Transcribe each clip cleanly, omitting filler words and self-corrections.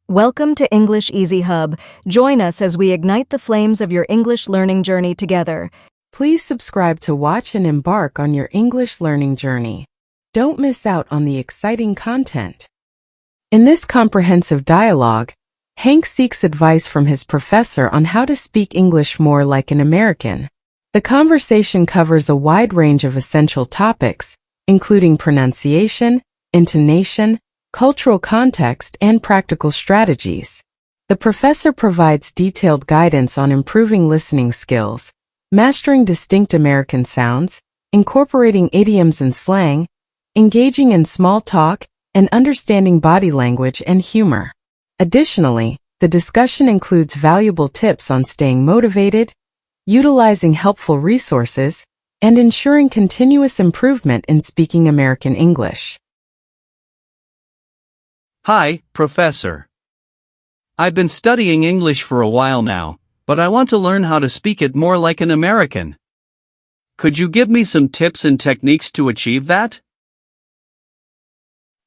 Welcome to English Easy Hub. Join us as we ignite the flames of your English learning journey together. Please subscribe to watch and embark on your English learning journey. Don't miss out on the exciting content. In this comprehensive dialogue, Hank seeks advice from his professor on how to speak English more like an American. The conversation covers a wide range of essential topics, including pronunciation, intonation, cultural context, and practical strategies. The professor provides detailed guidance on improving listening skills, mastering distinct American sounds, incorporating idioms and slang, engaging in small talk, and understanding body language and humor. Additionally, the discussion includes valuable tips on staying motivated, utilizing helpful resources, and ensuring continuous improvement in speaking American English. Hi, Professor. I've been studying English for a while now, but I want to learn how to speak it more like an American. Could you give me some tips and techniques to achieve that?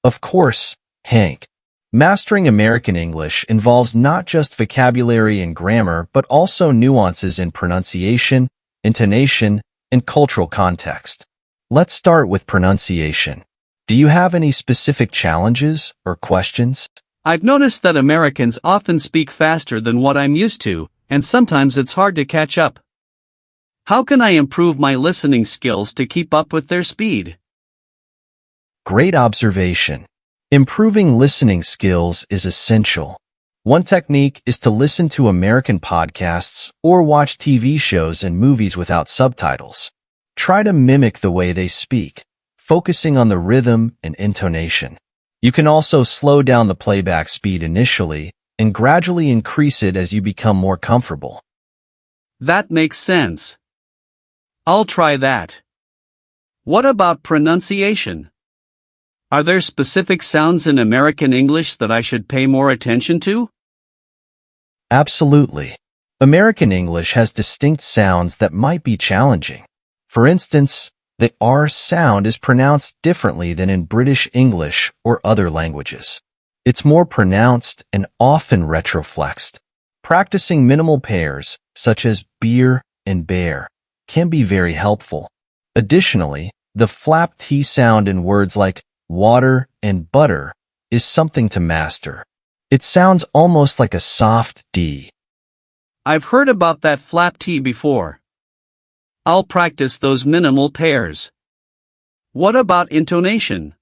Of course, Hank. Mastering American English involves not just vocabulary and grammar, but also nuances in pronunciation, intonation, and cultural context. Let's start with pronunciation. Do you have any specific challenges or questions? I've noticed that Americans often speak faster than what I'm used to, and sometimes it's hard to catch up. How can I improve my listening skills to keep up with their speed? Great observation. Improving listening skills is essential. One technique is to listen to American podcasts or watch TV shows and movies without subtitles. Try to mimic the way they speak, focusing on the rhythm and intonation. You can also slow down the playback speed initially and gradually increase it as you become more comfortable. That makes sense. I'll try that. What about pronunciation? Are there specific sounds in American English that I should pay more attention to? Absolutely. American English has distinct sounds that might be challenging. For instance, the R sound is pronounced differently than in British English or other languages. It's more pronounced and often retroflexed. Practicing minimal pairs, such as beer and bear, can be very helpful. Additionally, the flap T sound in words like water and butter is something to master. It sounds almost like a soft D. I've heard about that flap T before. I'll practice those minimal pairs. What about intonation?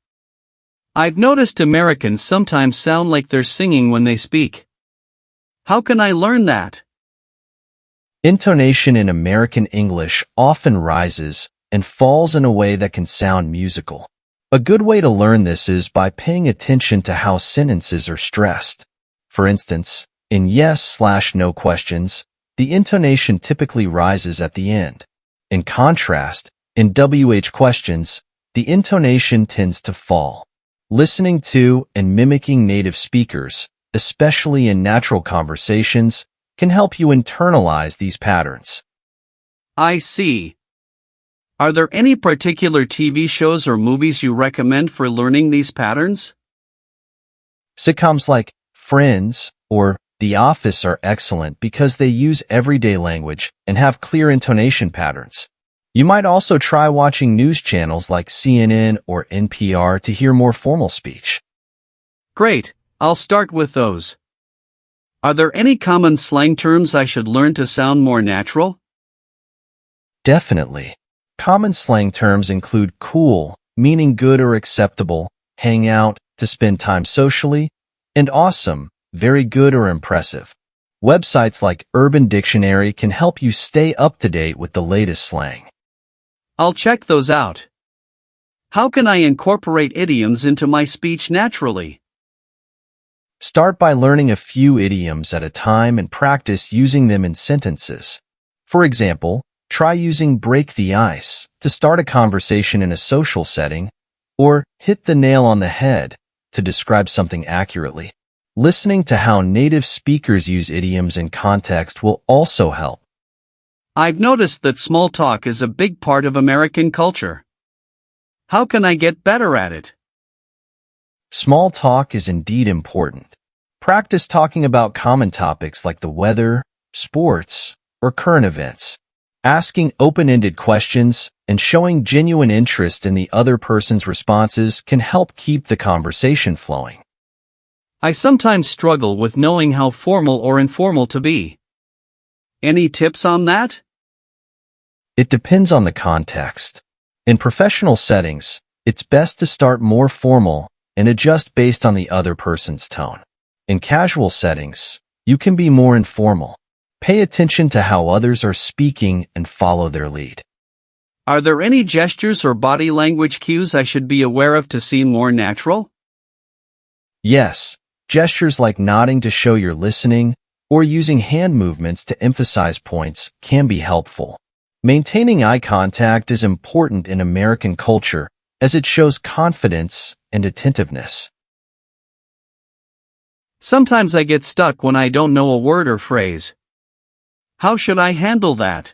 I've noticed Americans sometimes sound like they're singing when they speak. How can I learn that? Intonation in American English often rises and falls in a way that can sound musical. A good way to learn this is by paying attention to how sentences are stressed. For instance, in yes/no questions, the intonation typically rises at the end. In contrast, in WH questions, the intonation tends to fall. Listening to and mimicking native speakers, especially in natural conversations, can help you internalize these patterns. I see. Are there any particular TV shows or movies you recommend for learning these patterns? Sitcoms like Friends or The Office are excellent because they use everyday language and have clear intonation patterns. You might also try watching news channels like CNN or NPR to hear more formal speech. Great, I'll start with those. Are there any common slang terms I should learn to sound more natural? Definitely. Common slang terms include cool, meaning good or acceptable, hang out, to spend time socially, and awesome, very good or impressive. Websites like Urban Dictionary can help you stay up to date with the latest slang. I'll check those out. How can I incorporate idioms into my speech naturally? Start by learning a few idioms at a time and practice using them in sentences. For example, try using break the ice to start a conversation in a social setting, or hit the nail on the head to describe something accurately. Listening to how native speakers use idioms in context will also help. I've noticed that small talk is a big part of American culture. How can I get better at it? Small talk is indeed important. Practice talking about common topics like the weather, sports, or current events. Asking open-ended questions and showing genuine interest in the other person's responses can help keep the conversation flowing. I sometimes struggle with knowing how formal or informal to be. Any tips on that? It depends on the context. In professional settings, it's best to start more formal and adjust based on the other person's tone. In casual settings, you can be more informal. Pay attention to how others are speaking and follow their lead. Are there any gestures or body language cues I should be aware of to seem more natural? Yes, gestures like nodding to show you're listening or using hand movements to emphasize points can be helpful. Maintaining eye contact is important in American culture as it shows confidence and attentiveness. Sometimes I get stuck when I don't know a word or phrase. How should I handle that?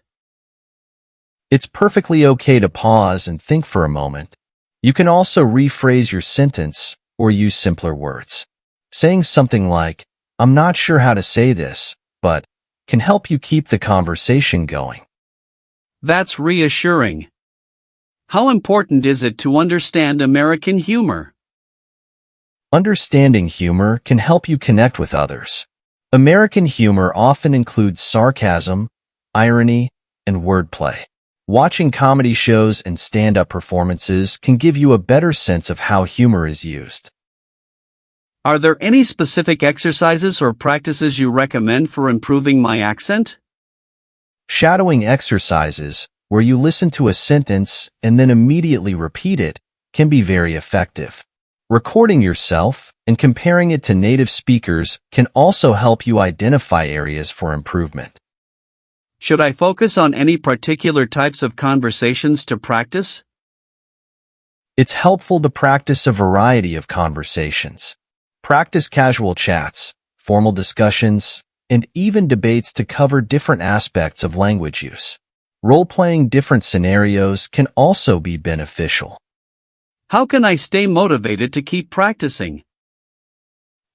It's perfectly okay to pause and think for a moment. You can also rephrase your sentence or use simpler words. Saying something like, "I'm not sure how to say this, but," can help you keep the conversation going. That's reassuring. How important is it to understand American humor? Understanding humor can help you connect with others. American humor often includes sarcasm, irony, and wordplay. Watching comedy shows and stand-up performances can give you a better sense of how humor is used. Are there any specific exercises or practices you recommend for improving my accent? Shadowing exercises, where you listen to a sentence and then immediately repeat it, can be very effective. Recording yourself and comparing it to native speakers can also help you identify areas for improvement. Should I focus on any particular types of conversations to practice? It's helpful to practice a variety of conversations. Practice casual chats, formal discussions, and even debates to cover different aspects of language use. Role-playing different scenarios can also be beneficial. How can I stay motivated to keep practicing?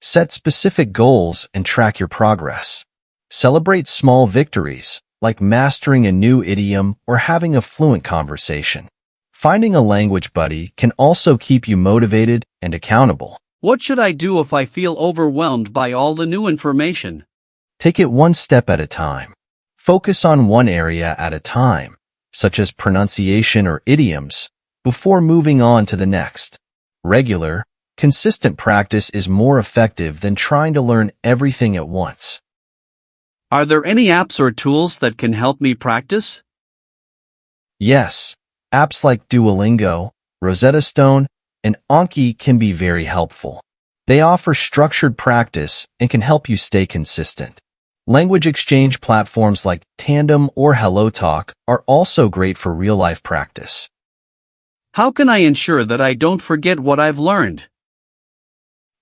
Set specific goals and track your progress. Celebrate small victories, like mastering a new idiom or having a fluent conversation. Finding a language buddy can also keep you motivated and accountable. What should I do if I feel overwhelmed by all the new information? Take it one step at a time. Focus on one area at a time, such as pronunciation or idioms, before moving on to the next. Regular, consistent practice is more effective than trying to learn everything at once. Are there any apps or tools that can help me practice? Yes, apps like Duolingo, Rosetta Stone, and Anki can be very helpful. They offer structured practice and can help you stay consistent. Language exchange platforms like Tandem or HelloTalk are also great for real-life practice. How can I ensure that I don't forget what I've learned?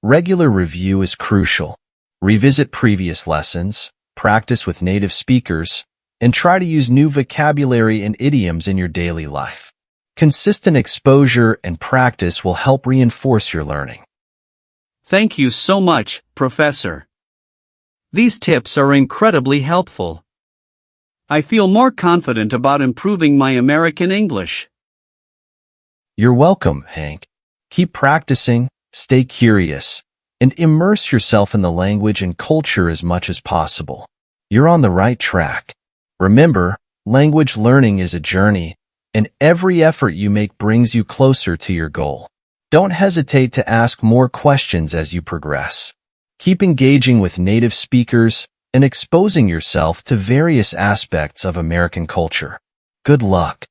Regular review is crucial. Revisit previous lessons, practice with native speakers, and try to use new vocabulary and idioms in your daily life. Consistent exposure and practice will help reinforce your learning. Thank you so much, Professor. These tips are incredibly helpful. I feel more confident about improving my American English. You're welcome, Hank. Keep practicing, stay curious, and immerse yourself in the language and culture as much as possible. You're on the right track. Remember, language learning is a journey, and every effort you make brings you closer to your goal. Don't hesitate to ask more questions as you progress. Keep engaging with native speakers and exposing yourself to various aspects of American culture. Good luck.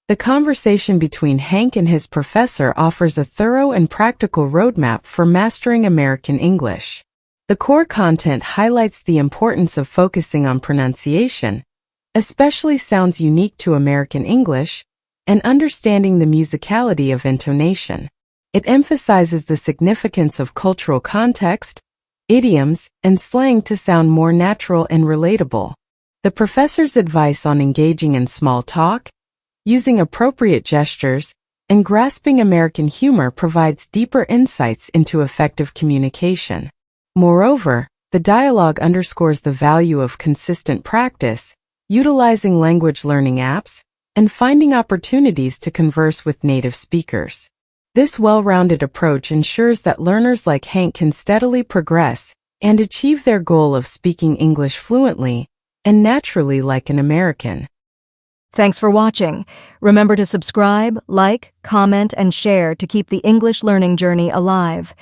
The conversation between Hank and his professor offers a thorough and practical roadmap for mastering American English. The core content highlights the importance of focusing on pronunciation, especially sounds unique to American English, and understanding the musicality of intonation. It emphasizes the significance of cultural context, idioms, and slang to sound more natural and relatable. The professor's advice on engaging in small talk, using appropriate gestures, and grasping American humor provides deeper insights into effective communication. Moreover, the dialogue underscores the value of consistent practice, utilizing language learning apps, and finding opportunities to converse with native speakers. This well-rounded approach ensures that learners like Hank can steadily progress and achieve their goal of speaking English fluently and naturally like an American. Thanks for watching. Remember to subscribe, like, comment, and share to keep the English learning journey alive.